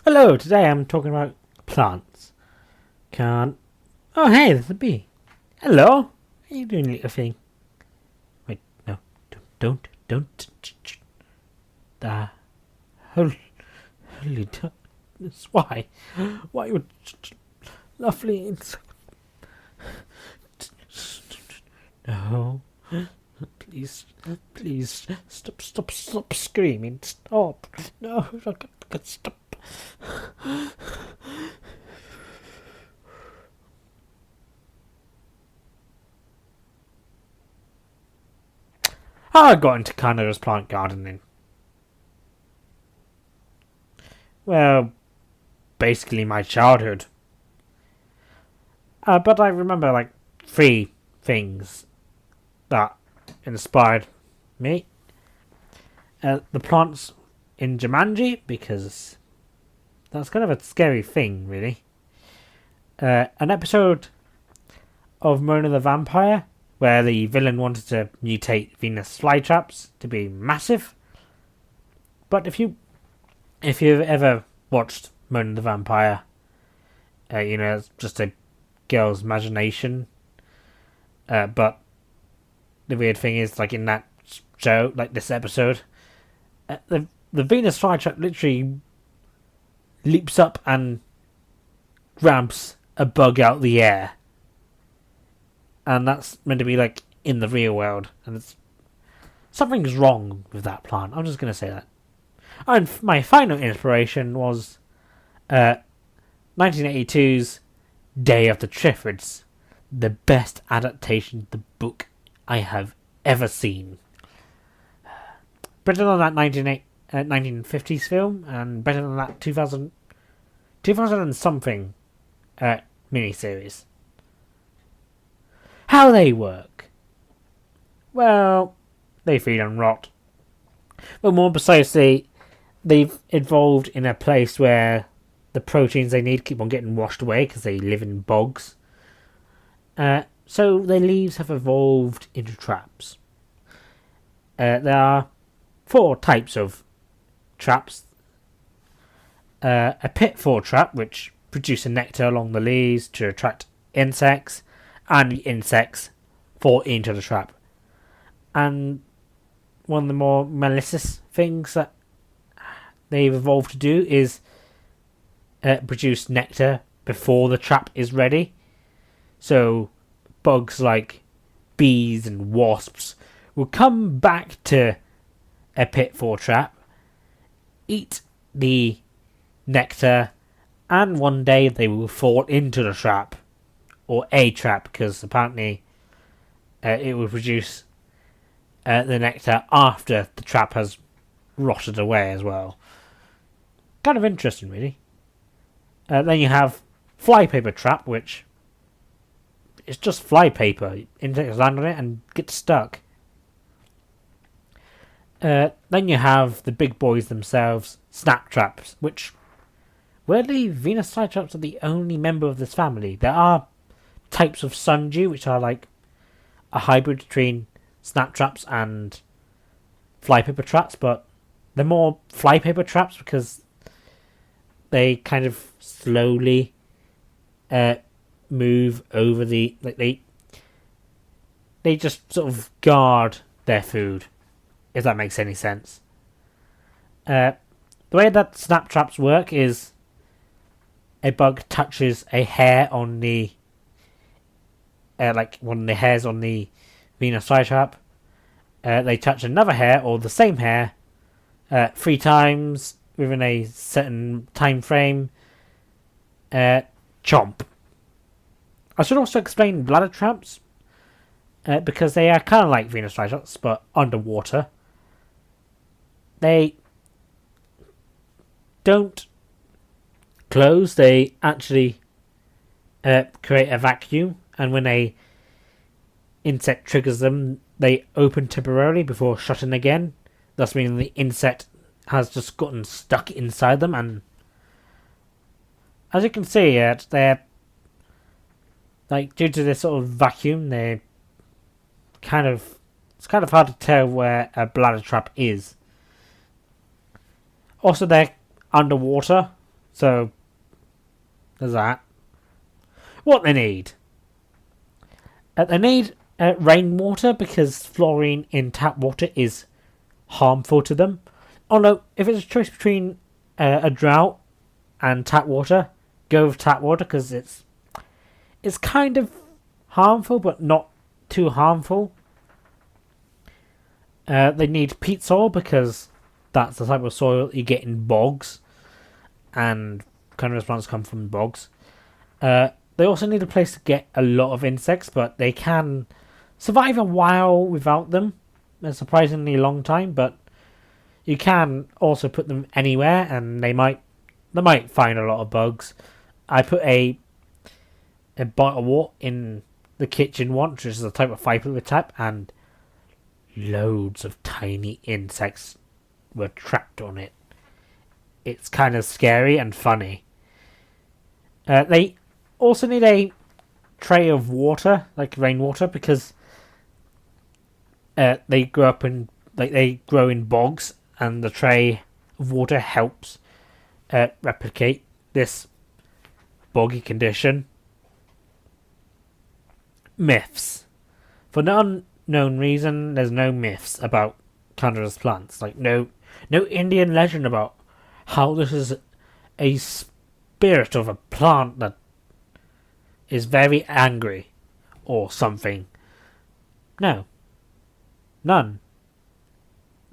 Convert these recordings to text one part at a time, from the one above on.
Hello, today I'm talking about plants. Can't. Oh, hey, there's a bee. Hello. How you doing, little thing? Wait, no. Don't. Uh, holy, why? Why would lovely insect? No. Please, stop screaming. Stop. No, I can't stop. How I got into Carnivorous plant gardening? Well, basically my childhood. But I remember like three things that inspired me. The plants in Jumanji, because that's kind of a scary thing, really. An episode of Mona the Vampire, where the villain wanted to mutate Venus flytraps to be massive. But if you've ever watched Mona the Vampire, it's just a girl's imagination. But the weird thing is, like in that show, like this episode, the Venus flytrap literally leaps up and grabs a bug out the air. And that's meant to be like in the real world, and something's wrong with that plant. I'm just going to say that. And my final inspiration was 1982's Day of the Triffids, the best adaptation of the book I have ever seen. Better than that 1950s film, and better than that 2000 and something miniseries. How they work? Well, they feed on rot. But more precisely, they've evolved in a place where the proteins they need keep on getting washed away because they live in bogs. So their leaves have evolved into traps. There are 4 types of traps. A pitfall trap, which produces nectar along the leaves to attract insects, and the insects fall into the trap. And one of the more malicious things that they've evolved to do is produce nectar before the trap is ready. So bugs like bees and wasps will come back to a pitfall trap, eat the nectar, and one day they will fall into the trap. Or a trap, because apparently it will produce the nectar after the trap has rotted away as well. Kind of interesting, really. Then you have flypaper trap, which is just flypaper. Insects land on it and get stuck. Then you have the big boys themselves, snap traps, which, weirdly, Venus flytraps are the only member of this family. There are types of sundew, which are like a hybrid between snap traps and flypaper traps, but they're more flypaper traps because they kind of slowly move over the they just sort of guard their food, if that makes any sense. The way that snap traps work is a bug touches a hair on the like one of the hairs on the Venus flytrap. They touch another hair or the same hair 3 times within a certain time frame. Chomp. I should also explain bladder traps because they are kind of like Venus flytraps but underwater. They don't close, they actually create a vacuum, and when a insect triggers them, they open temporarily before shutting again, thus meaning the insect has just gotten stuck inside them. And as you can see, they're like, due to this sort of vacuum, it's kind of hard to tell where a bladder trap is. Also, they're underwater, So, there's that. What they need. They need rainwater because fluorine in tap water is harmful to them. Although, if it's a choice between a drought and tap water, go with tap water because it's kind of harmful but not too harmful. They need peat soil because that's the type of soil you get in bogs, and carnivorous plants come from bogs. They also need a place to get a lot of insects, but they can survive a while without them. A surprisingly long time, but you can also put them anywhere, and they might find a lot of bugs. I put a bottle of water in the kitchen once, which is a type of 5-litre tap, and loads of tiny insects were trapped on it. It's kind of scary and funny. They also need a tray of water, like rainwater, because they grow in bogs, and the tray of water helps replicate this boggy condition. Myths. For no unknown reason, there's no myths about carnivorous plants. Like no Indian legend about how this is a spirit of a plant that is very angry or something. No. None.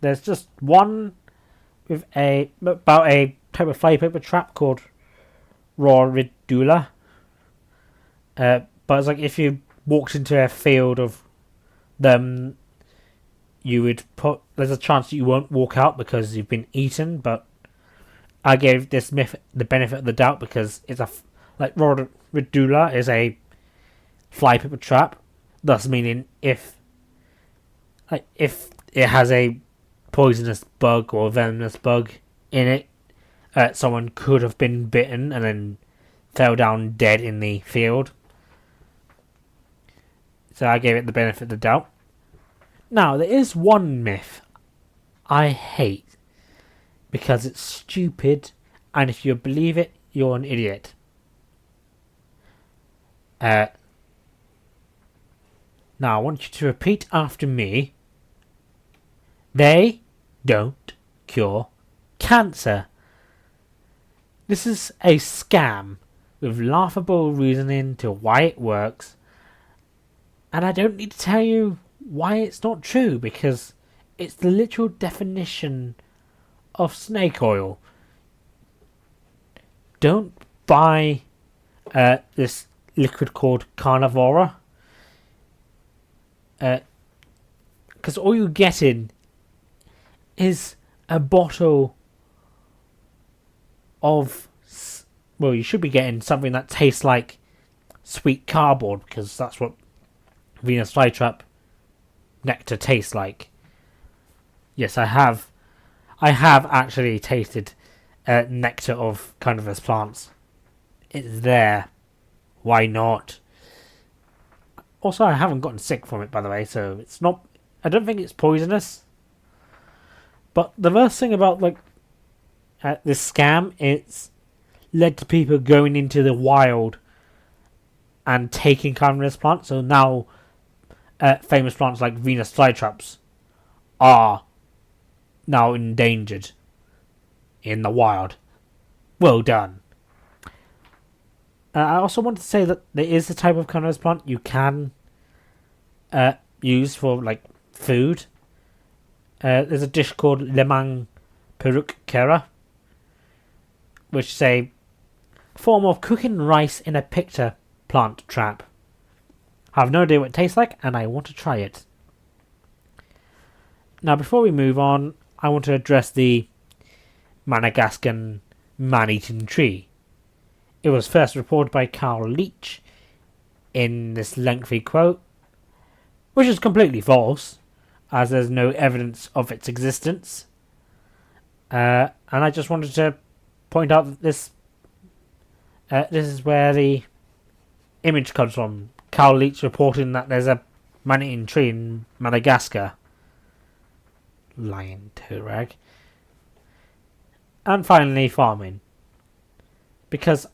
There's just one with about a type of flypaper trap called Roridula. But it's like if you walked into a field of them, there's a chance that you won't walk out because you've been eaten, but I gave this myth the benefit of the doubt because it's Roridula is a flypaper trap, thus meaning if it has a poisonous bug or venomous bug in it, someone could have been bitten and then fell down dead in the field. So I gave it the benefit of the doubt. Now, there is one myth I hate because it's stupid, and if you believe it, you're an idiot. Now, I want you to repeat after me. They don't cure cancer. This is a scam with laughable reasoning to why it works, and I don't need to tell you why it's not true because it's the literal definition of snake oil. Don't buy this liquid called Carnivora, because all you're getting is a bottle of, well, you should be getting something that tastes like sweet cardboard because that's what Venus flytrap nectar tastes like. Yes, I have actually tasted nectar of carnivorous plants. It's there. Why not? Also, I haven't gotten sick from it, by the way, so it's not. I don't think it's poisonous. But the worst thing about this scam, it's led to people going into the wild and taking carnivorous plants. So now, famous plants like Venus flytraps are now endangered in the wild. Well done. I also want to say that there is a type of carnivorous plant you can use for food. There's a dish called lemang peruk kera, which is a form of cooking rice in a picta plant trap. I have no idea what it tastes like, and I want to try it. Now, before we move on, I want to address the Madagascan man-eating tree. It was first reported by Carl Leach in this lengthy quote, which is completely false, as there's no evidence of its existence. And I just wanted to point out that this is where the image comes from. Carl Leach reporting that there's a man-eating tree in Madagascar. Lying to rag. And finally, farming. because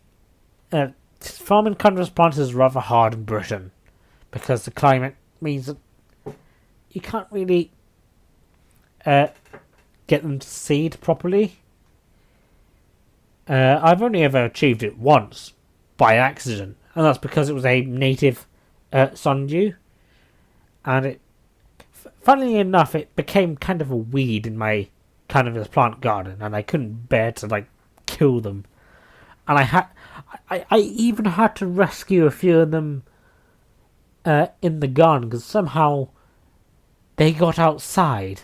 farming carnivorous plants is rather hard in Britain because the climate means that you can't really get them to seed properly. I've only ever achieved it once by accident, and that's because it was a native sundew, and it, funnily enough, it became kind of a weed in my carnivorous plant garden, and I couldn't bear to kill them, and I even had to rescue a few of them in the garden because somehow they got outside.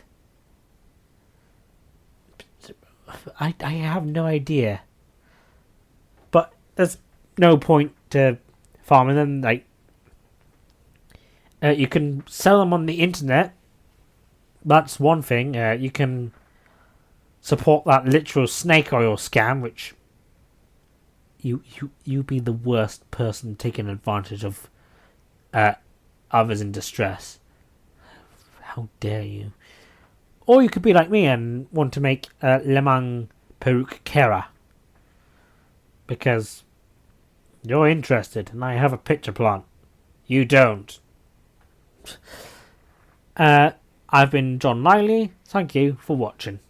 I have no idea. But there's no point to farming them. You can sell them on the internet. That's one thing. You can support that literal snake oil scam, which you be the worst person taking advantage of others in distress. How dare you? Or you could be like me and want to make lemang peruk kera. Because you're interested and I have a pitcher plant. You don't. I've been John Lively. Thank you for watching.